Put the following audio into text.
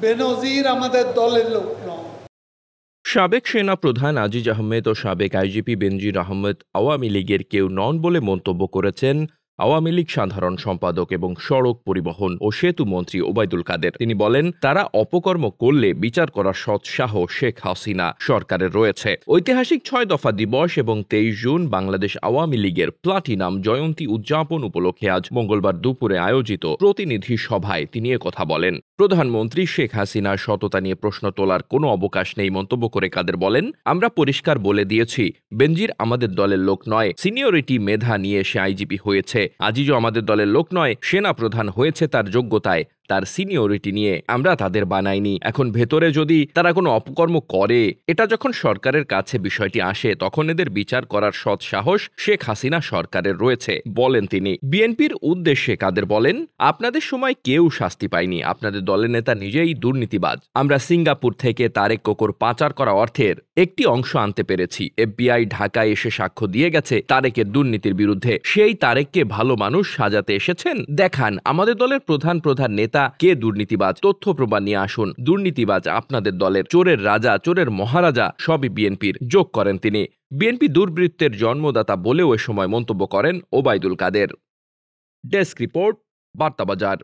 বেনজির আমাদের দলের লোক নয়। সাবেক সেনা প্রধান আজিজ আহমেদ ও সাবেক আইজিপি বেনজির আহমেদ আওয়ামী লীগের কেউ নন বলে মন্তব্য করেছেন আওয়ামী লীগ সাধারণ সম্পাদক এবং সড়ক পরিবহন ও সেতু মন্ত্রী ওবায়দুল কাদের। তিনি বলেন, তারা অপকর্ম করলে বিচার করার সৎসাহস শেখ হাসিনা সরকারের রয়েছে। ঐতিহাসিক ৬ দফা দিবস এবং ২৩ জুন বাংলাদেশ আওয়ামী লীগের প্লাটিনাম জয়ন্তী উদযাপন উপলক্ষে আজ মঙ্গলবার দুপুরে আয়োজিত প্রতিনিধি সভায় তিনি কথা বলেন। প্রধানমন্ত্রী শেখ হাসিনার সততা নিয়ে প্রশ্ন তোলার কোনো অবকাশ নেই মন্তব্য করে কাদের বলেন, আমরা পরিষ্কার বলে দিয়েছি, বেনজির আমাদের দলের লোক নয়। সিনিয়রিটি মেধা নিয়ে সে আইজিপি হয়েছে। আজিজও আমাদের দলের লোক নয়। সেনা প্রধান হয়েছে তার যোগ্যতায়, তার সিনিয়রিটি নিয়ে। আমরা তাদের বানাইনি। এখন ভেতরে যদি তারা কোনো অপকর্ম করে, এটা যখন সরকারের কাছে বিষয়টি আসে, তখন এদের বিচার করার সৎ সাহস শেখ হাসিনা সরকারের রয়েছে বলেন তিনি। বিএনপির উদ্দেশ্যে কাদের বলেন, আপনাদের সময় কেউ শাস্তি পায়নি। আপনাদের দলের নেতা নিজেই দুর্নীতিবাজ। আমরা সিঙ্গাপুর থেকে তারেক কোকর পাচার করা অর্থের একটি অংশ আনতে পেরেছি। এফবিআই ঢাকায় এসে সাক্ষ্য দিয়ে গেছে তারেকের দুর্নীতির বিরুদ্ধে। সেই তারেককে ভালো মানুষ সাজাতে এসেছেন। দেখান আমাদের দলের প্রধান নেতা কে দুর্নীতিবাজ, তথ্য প্রমাণ নিয়ে আসুন। দুর্নীতিবাজ আপনাদের দলের, চোরের রাজা, চোরের মহারাজা সবই বিএনপির, যোগ করেন তিনি। বিএনপি দুর্বৃত্তের জন্মদাতা বলেও এ সময় মন্তব্য করেন ওবায়দুল কাদের। Desk report, বার্তাবাজার।